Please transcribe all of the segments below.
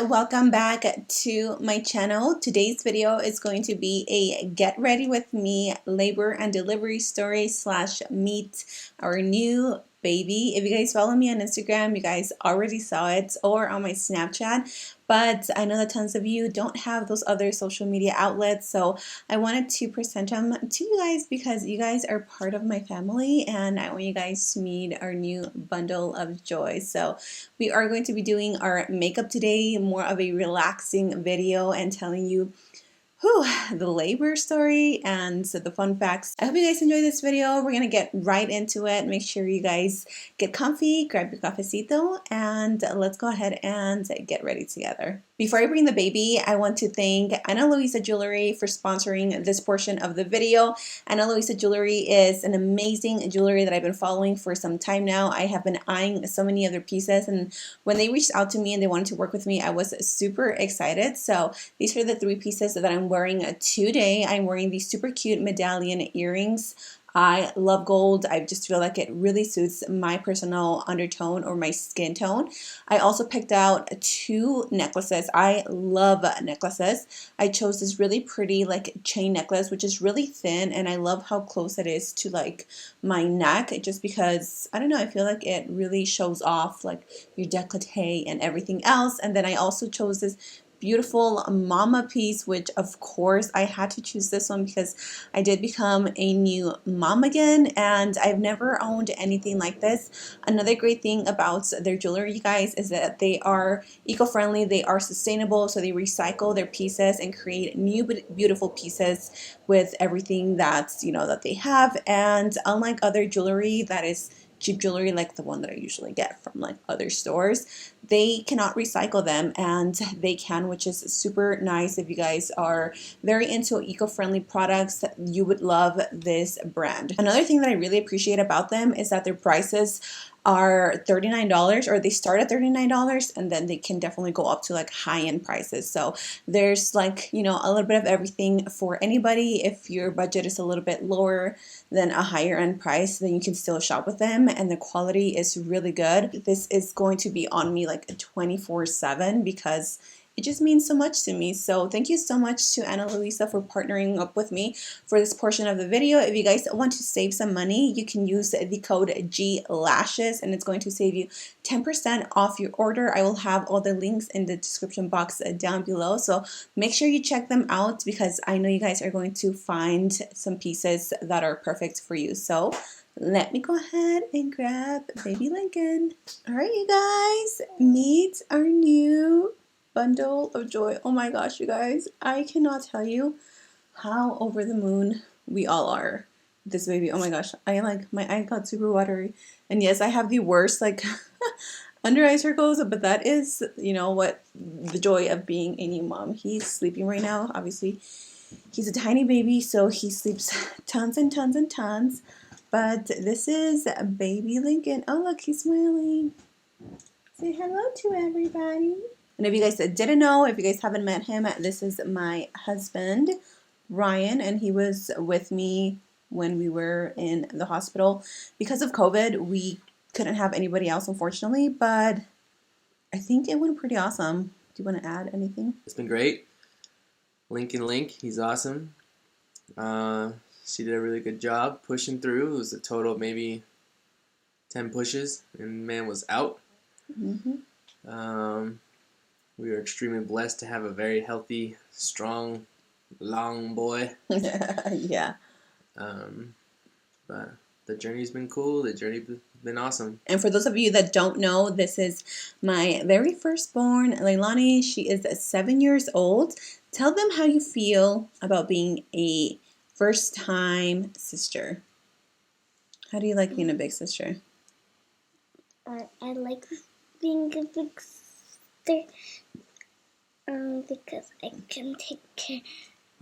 welcome back to my channel. Today's video is going to be a get ready with me labor and delivery story / meet our new baby. If you guys follow me on Instagram, you guys already saw it, or on my Snapchat, but I know that tons of you don't have those other social media outlets, so I wanted to present them to you guys because you guys are part of my family and I want you guys to meet our new bundle of joy. So we are going to be doing our makeup today, more of a relaxing video and telling you the labor story and the fun facts. I hope you guys enjoy this video. We're gonna get right into it. Make sure you guys get comfy, grab your cafecito, and let's go ahead and get ready together. Before I bring the baby, I want to thank Luisa Jewelry for sponsoring this portion of the video. Luisa Jewelry is an amazing jewelry that I've been following for some time now. I have been eyeing so many of their pieces, and when they reached out to me and they wanted to work with me, I was super excited. So these are the 3 pieces that I'm wearing today. I'm wearing these super cute medallion earrings. I love gold. I just feel like it really suits my personal undertone or my skin tone. I also picked out 2 necklaces. I love necklaces. I chose this really pretty like chain necklace, which is really thin, and I love how close it is to like my neck, just because I don't know, I feel like it really shows off like your décolleté and everything else. And then I also chose this beautiful mama piece, which of course I had to choose this one because I did become a new mom again and I've never owned anything like this. Another great thing about their jewelry, you guys, is that they are eco-friendly, they are sustainable, so they recycle their pieces and create new beautiful pieces with everything that's, you know, that they have. And unlike other jewelry that is cheap jewelry like the one that I usually get from like other stores, they cannot recycle them, and they can, which is super nice. If you guys are very into eco-friendly products, you would love this brand. Another thing that I really appreciate about them is that their prices are $39, or they start at $39, and then they can definitely go up to like high-end prices. So there's like, you know, a little bit of everything for anybody. If your budget is a little bit lower than a higher end price, then you can still shop with them, and the quality is really good. This is going to be on me like 24/7 because it just means so much to me. So thank you so much to Luisa for partnering up with me for this portion of the video. If you guys want to save some money, you can use the code GLashes and it's going to save you 10% off your order. I will have all the links in the description box down below. So make sure you check them out because I know you guys are going to find some pieces that are perfect for you. So let me go ahead and grab baby Lincoln. All right, you guys, meet our new bundle of joy. Oh my gosh, you guys, I cannot tell you how over the moon we all are. This baby, oh my gosh, my eye got super watery. And yes, I have the worst like under eye circles, but that is, you know what, the joy of being a new mom. He's sleeping right now. Obviously, he's a tiny baby, so he sleeps tons and tons and tons. But this is baby Lincoln. Oh, look, he's smiling. Say hello to everybody. And if you guys didn't know, if you guys haven't met him, this is my husband, Ryan, and he was with me when we were in the hospital. Because of COVID, we couldn't have anybody else, unfortunately, but I think it went pretty awesome. Do you want to add anything? It's been great. Link, he's awesome. She did a really good job pushing through. It was a total of maybe 10 pushes, and man was out. We are extremely blessed to have a very healthy, strong, long boy. Yeah. But the journey's been cool. The journey's been awesome. And for those of you that don't know, this is my very firstborn, Leilani. She is 7 years old. Tell them how you feel about being a first-time sister. How do you like being a big sister? I like being a big sister because I can take care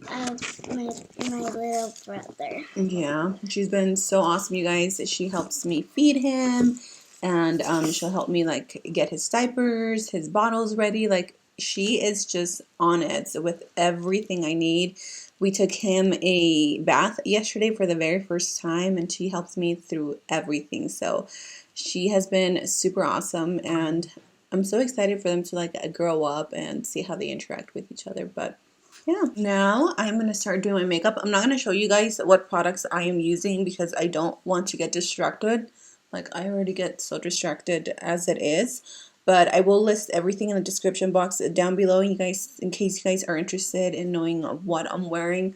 of my little brother. Yeah, she's been so awesome, you guys. She helps me feed him, and she'll help me like get his diapers, his bottles ready. Like, she is just on it with everything I need. We took him a bath yesterday for the very first time, and she helps me through everything. So she has been super awesome, and I'm so excited for them to like grow up and see how they interact with each other. But yeah, now I'm going to start doing my makeup. I'm not going to show you guys what products I am using because I don't want to get distracted. Like, I already get so distracted as it is. But I will list everything in the description box down below, you guys, in case you guys are interested in knowing what I'm wearing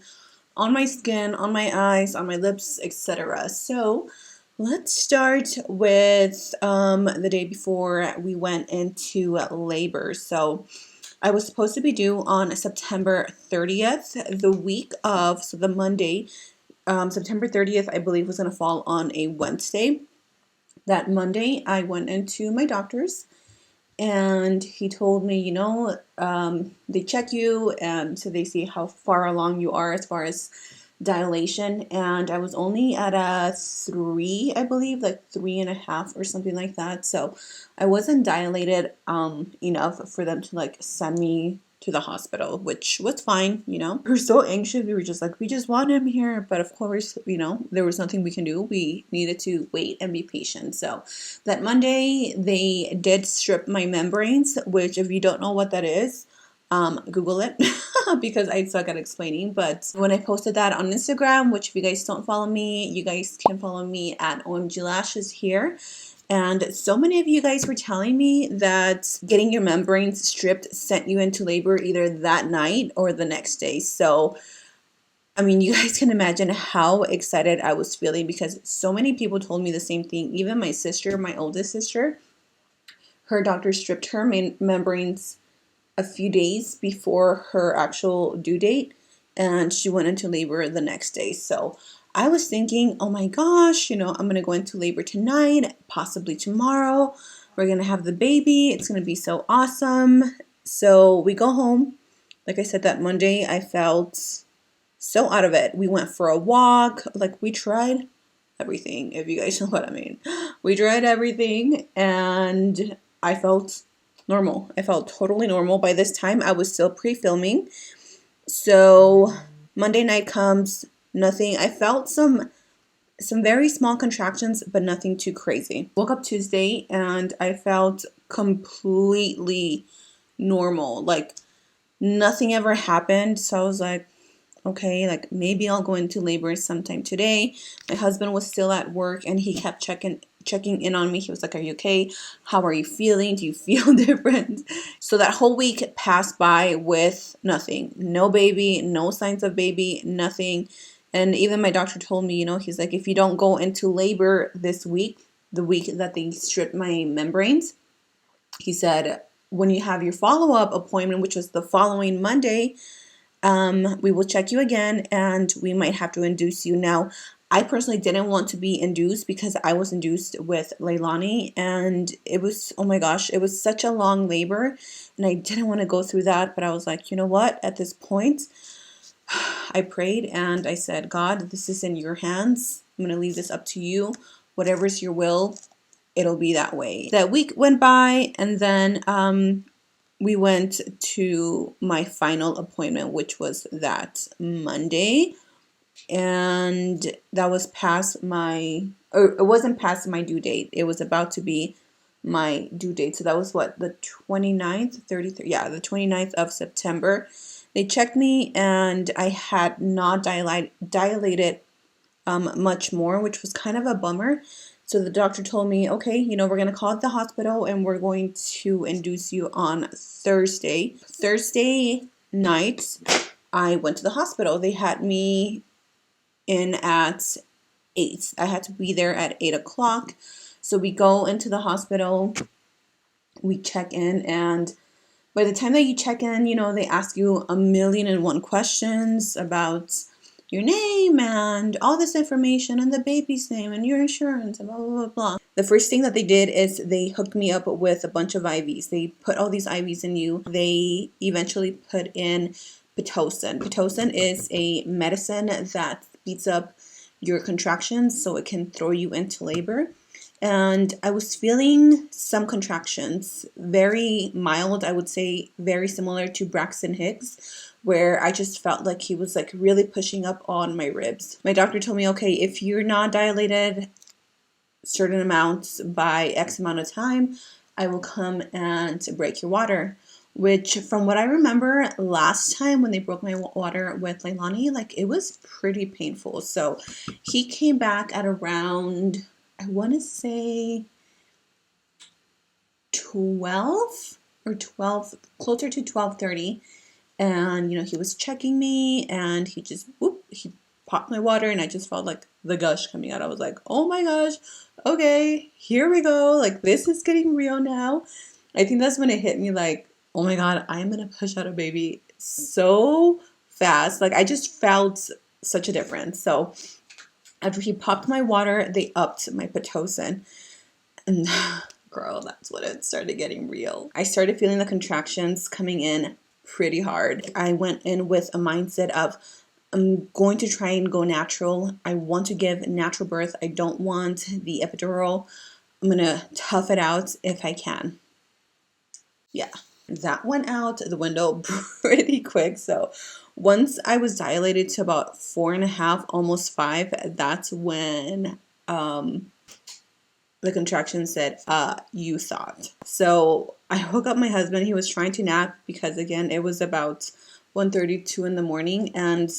on my skin, on my eyes, on my lips, etc. So let's start with the day before we went into labor. So I was supposed to be due on September 30th, the week of, so the Monday, September 30th, I believe, was going to fall on a Wednesday. That Monday, I went into my doctor's and he told me, they check you and so they see how far along you are as far as dilation. And I was only at a 3, I believe, like 3.5 or something like that. So I wasn't dilated enough for them to like send me to the hospital, which was fine. We were so anxious. We were just like, we just want him here. But of course, there was nothing we can do. We needed to wait and be patient. So that Monday, they did strip my membranes, which if you don't know what that is, Google it because I suck at explaining. But when I posted that on Instagram, which if you guys don't follow me, you guys can follow me at Ohmglashes here. And so many of you guys were telling me that getting your membranes stripped sent you into labor either that night or the next day. So, I mean, you guys can imagine how excited I was feeling because so many people told me the same thing. Even my sister, my oldest sister, her doctor stripped her membranes a few days before her actual due date, and she went into labor the next day. So I was thinking, oh my gosh, I'm going to go into labor tonight, possibly tomorrow. We're going to have the baby. It's going to be so awesome. So we go home. Like I said, that Monday, I felt so out of it. We went for a walk. Like, we tried everything, if you guys know what I mean. We tried everything, and I felt normal. I felt totally normal. By this time, I was still pre-filming. So Monday night comes, nothing. I felt some very small contractions, but nothing too crazy. Woke up Tuesday and I felt completely normal. Like, nothing ever happened. So I was like, okay, like maybe I'll go into labor sometime today. My husband was still at work and he kept checking in on me. He was like, are you okay? How are you feeling? Do you feel different? So that whole week passed by with nothing. No baby, no signs of baby, nothing. And even my doctor told me, he's like, if you don't go into labor this week, the week that they stripped my membranes, he said, when you have your follow-up appointment, which was the following Monday, we will check you again and we might have to induce you. Now, I personally didn't want to be induced because I was induced with Leilani and it was, oh my gosh, it was such a long labor and I didn't want to go through that. But I was like, you know what? At this point, I prayed and I said, God, this is in your hands. I'm going to leave this up to you. Whatever's your will, it'll be that way. That week went by and then we went to my final appointment, which was that Monday. And that was past my, or it wasn't past my due date. It was about to be my due date. So that was what, the 29th, 33rd, yeah, the 29th of September. They checked me and I had not dilated much more, which was kind of a bummer. So the doctor told me, okay, we're going to call the hospital and we're going to induce you on Thursday. Thursday night, I went to the hospital. They had me in at 8. I had to be there at 8 o'clock. So we go into the hospital, we check in, and by the time that you check in, they ask you 1,000,001 questions about your name and all this information and the baby's name and your insurance and blah, blah, blah, blah. The first thing that they did is they hooked me up with a bunch of IVs. They put all these IVs in you. They eventually put in Pitocin. Pitocin is a medicine that speeds up your contractions so it can throw you into labor. And I was feeling some contractions, very mild, I would say, very similar to Braxton Hicks, where I just felt like he was like really pushing up on my ribs. My doctor told me, okay, if you're not dilated certain amounts by X amount of time, I will come and break your water. Which, from what I remember, last time when they broke my water with Leilani, like, it was pretty painful. So he came back at around, I want to say 12 or 12, closer to 12:30. And, you know, he was checking me and he just, whoop, he popped my water and I just felt like the gush coming out. I was like, oh my gosh, okay, here we go. Like, this is getting real now. I think that's when it hit me like, oh my God, I'm going to push out a baby so fast. Like, I just felt such a difference. So after he popped my water, they upped my Pitocin. And girl, that's when it started getting real. I started feeling the contractions coming in pretty hard. I went in with a mindset of, I'm going to try and go natural. I want to give natural birth. I don't want the epidural. I'm going to tough it out if I can. Yeah, that went out the window pretty quick. So once I was dilated to about 4.5, almost 5, that's when the contraction said, you thought. So I woke up my husband. He was trying to nap because, again, it was about 1:32 in the morning. And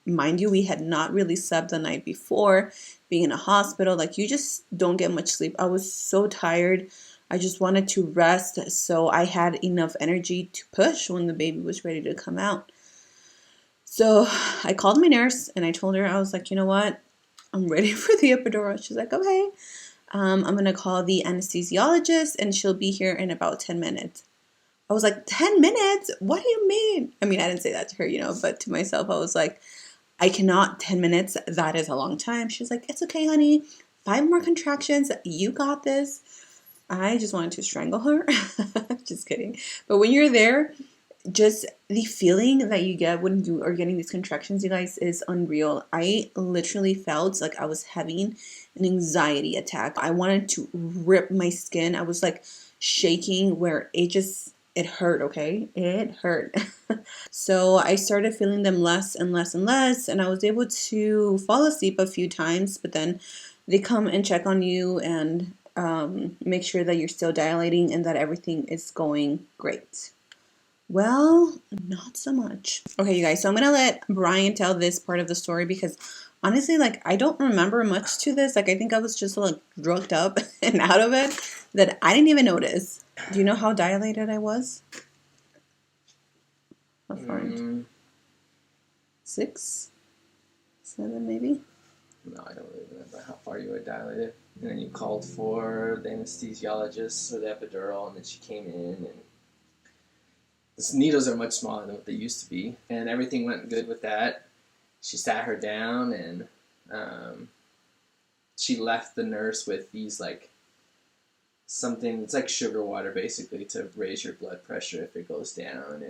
mind you, we had not really slept the night before, being in a hospital. Like, you just don't get much sleep. I was so tired. I just wanted to rest. So I had enough energy to push when the baby was ready to come out. So I called my nurse and I told her, I was like, you know what? I'm ready for the epidural. She's like, okay. I'm going to call the anesthesiologist and she'll be here in about 10 minutes. I was like, 10 minutes? What do you mean? I mean, I didn't say that to her, you know, but to myself, I was like, I cannot, 10 minutes, that is a long time. She was like, it's okay, honey. 5 more contractions. You got this. I just wanted to strangle her. Just kidding. But when you're there, just the feeling that you get when you are getting these contractions, you guys, is unreal. I literally felt like I was having an anxiety attack. I wanted to rip my skin. I was like shaking where it hurt, okay? It hurt. So I started feeling them less and less and less, and I was able to fall asleep a few times, but then they come and check on you and make sure that you're still dilating and that everything is going great. Well, not so much. Okay, you guys, so I'm going to let Brian tell this part of the story because honestly, like, I don't remember much to this. Like, I think I was just like drugged up and out of it that I didn't even notice. Do you know how dilated I was? How far? 6, 7 maybe? No, I don't really remember how far you were dilated. And then you called for the anesthesiologist for the epidural, and then she came in, and the needles are much smaller than what they used to be, and everything went good with that. She sat her down, and she left the nurse with these, like, something, it's like sugar water, basically, to raise your blood pressure if it goes down,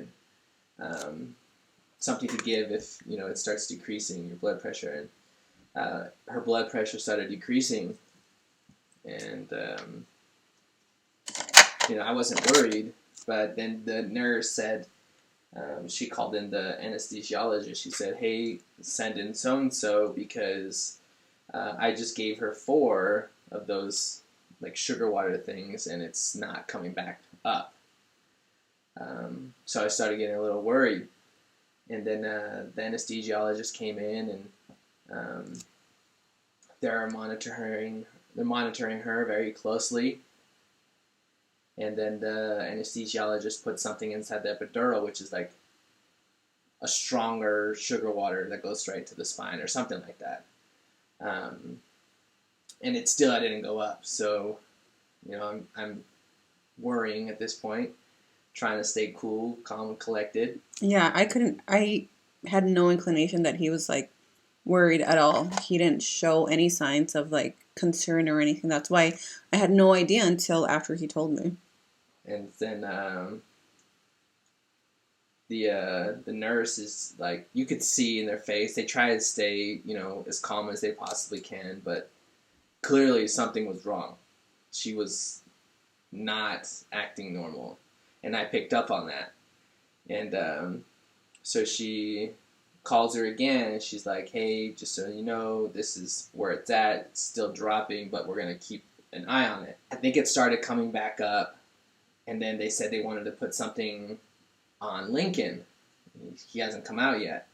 and something to give if, you know, it starts decreasing your blood pressure. And her blood pressure started decreasing, and you know, I wasn't worried. But then the nurse said, she called in the anesthesiologist. She said, hey, send in so-and-so because I just gave her 4 of those, like, sugar water things, and it's not coming back up. So I started getting a little worried. And then the anesthesiologist came in, and they're monitoring her very closely. And then the anesthesiologist put something inside the epidural, which is like a stronger sugar water that goes straight to the spine or something like that. And it still didn't go up. So, you know, I'm worrying at this point, trying to stay cool, calm, and collected. Yeah, I had no inclination that he was like worried at all. He didn't show any signs of like concern or anything. That's why I had no idea until after he told me. And then the nurse is like, you could see in their face, they try to stay, you know, as calm as they possibly can, but clearly something was wrong. She was not acting normal, and I picked up on that. And so she calls her again, and she's like, hey, just so you know, this is where it's at. It's still dropping, but we're going to keep an eye on it. I think it started coming back up And then they said they wanted to put something on Lincoln. He hasn't come out yet.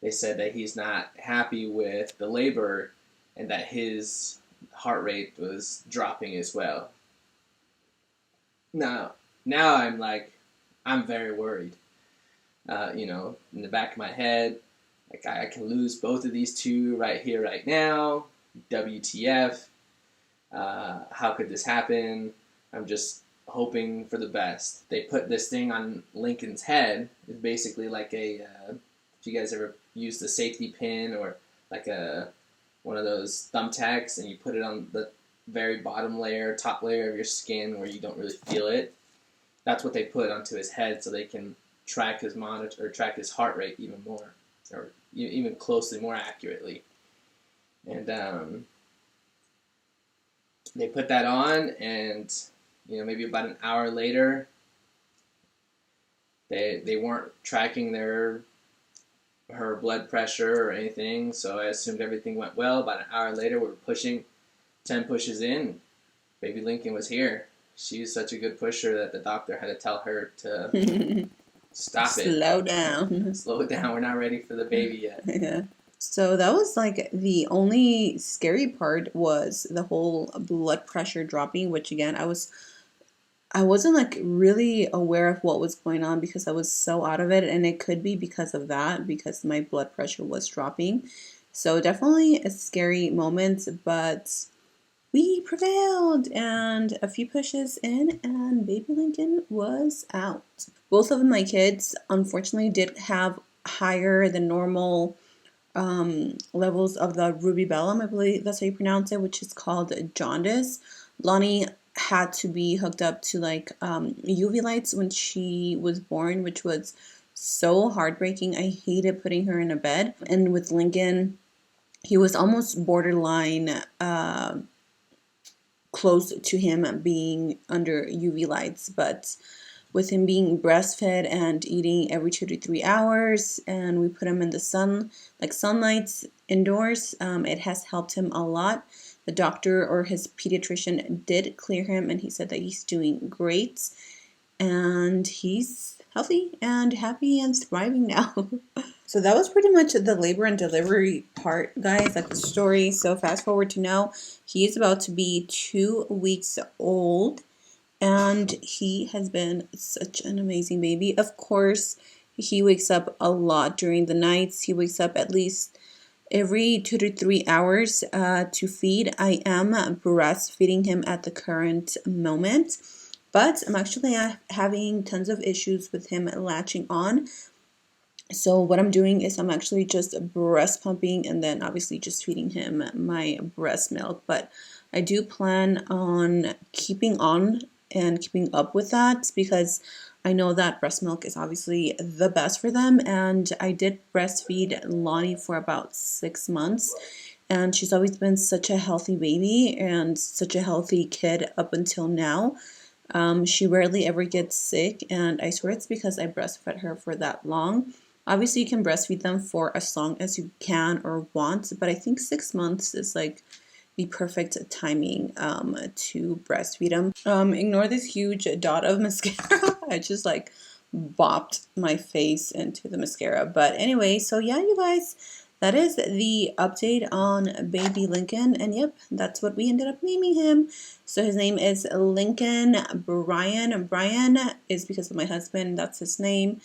They said that he's not happy with the labor and that his heart rate was dropping as well. Now I'm very worried. In the back of my head, like I can lose both of these two right here, right now. WTF? How could this happen? I'm just hoping for the best. They put this thing on Lincoln's head. It's basically like if you guys ever use the safety pin or like one of those thumbtacks, and you put it on the very top layer of your skin where you don't really feel it. That's what they put onto his head so they can track his track his heart rate even more, or even closely more accurately. And they put that on, and maybe about an hour later, they weren't tracking her blood pressure or anything, so I assumed everything went well. About an hour later, we were pushing 10 pushes in. Baby Lincoln was here. She's such a good pusher that the doctor had to tell her to stop it. Slow down. Slow it down. We're not ready for the baby yet. Yeah. So that was like the only scary part was the whole blood pressure dropping, which again, I wasn't like really aware of what was going on because I was so out of it, and it could be because of that, because my blood pressure was dropping. So definitely a scary moment, but we prevailed, and a few pushes in and baby Lincoln was out. Both of my kids unfortunately did have higher than normal levels of the rubellum, I believe that's how you pronounce it, which is called jaundice. Lonnie had to be hooked up to like UV lights when she was born, which was so heartbreaking. I hated putting her in a bed. And with Lincoln, he was almost borderline close to him being under UV lights, but with him being breastfed and eating every 2 to 3 hours, and we put him in the sun, like sunlight indoors, it has helped him a lot. The doctor or his pediatrician did clear him, and he said that he's doing great, and he's healthy and happy and thriving now. So that was pretty much the labor and delivery part, guys, like the story. So fast forward to now, he is about to be 2 weeks old. And he has been such an amazing baby. Of course, he wakes up a lot during the nights. He wakes up at least every 2 to 3 hours to feed. I am breastfeeding him at the current moment, but I'm actually having tons of issues with him latching on. So what I'm doing is I'm actually just breast pumping and then obviously just feeding him my breast milk. But I do plan on keeping on and keeping up with that because I know that breast milk is obviously the best for them. And I did breastfeed Lonnie for about 6 months, and she's always been such a healthy baby and such a healthy kid up until now. She rarely ever gets sick, and I swear it's because I breastfed her for that long. Obviously, you can breastfeed them for as long as you can or want, but I think 6 months is like the perfect timing to breastfeed them. Ignore this huge dot of mascara. I just like bopped my face into the mascara. But anyway, so yeah, you guys, that is the update on baby Lincoln. And yep, that's what we ended up naming him. So his name is Lincoln Brian. Brian is because of my husband. That's his name.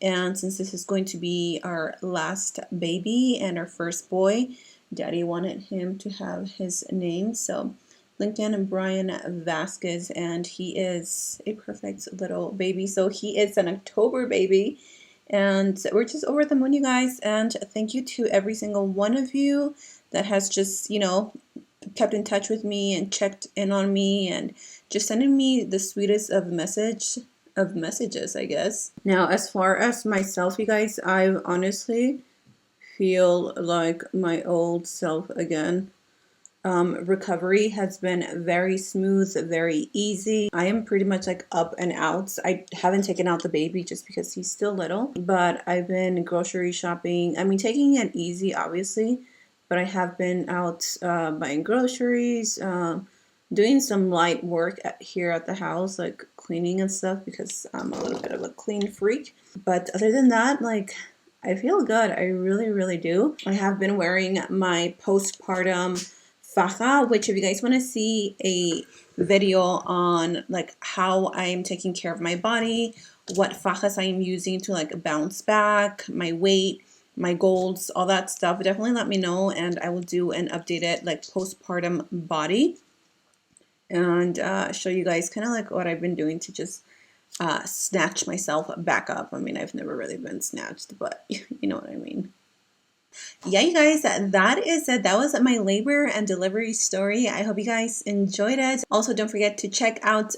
And since this is going to be our last baby and our first boy, Daddy wanted him to have his name. So Lincoln Brian Vasquez, and he is a perfect little baby. So he is an October baby, and we're just over the moon, you guys. And thank you to every single one of you that has just, kept in touch with me and checked in on me and just sending me the sweetest of messages, I guess. Now, as far as myself, you guys, I honestly feel like my old self again. Recovery has been very smooth, very easy. I am pretty much like up and out. I haven't taken out the baby just because he's still little, but I've been grocery shopping. I mean, taking it easy, obviously, but I have been out buying groceries, doing some light work here at the house, like cleaning and stuff, because I'm a little bit of a clean freak. But other than that, like, I feel good. I really, really do. I have been wearing my postpartum faja, which if you guys want to see a video on like how I'm taking care of my body, what fajas I am using to like bounce back, my weight, my goals, all that stuff, definitely let me know and I will do an updated like postpartum body and show you guys kind of like what I've been doing to just snatch myself back up. I mean, I've never really been snatched, but you know what I mean. Yeah, you guys, that is it. That was my labor and delivery story. I hope you guys enjoyed it. Also, don't forget to check out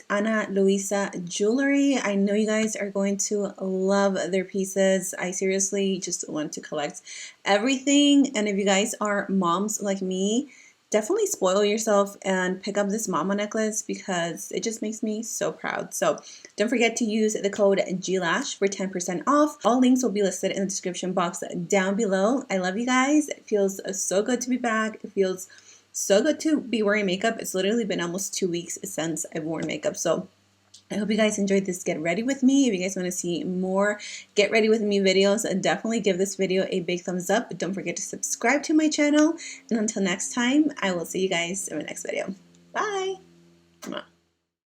Luisa Jewelry. I know you guys are going to love their pieces. I seriously just want to collect everything. And if you guys are moms like me, definitely spoil yourself and pick up this mama necklace because it just makes me so proud. So don't forget to use the code GLASH for 10% off. All links will be listed in the description box down below. I love you guys. It feels so good to be back. It feels so good to be wearing makeup. It's literally been almost 2 weeks since I've worn makeup. So I hope you guys enjoyed this Get Ready With Me. If you guys want to see more Get Ready With Me videos, definitely give this video a big thumbs up. Don't forget to subscribe to my channel. And until next time, I will see you guys in the next video. Bye!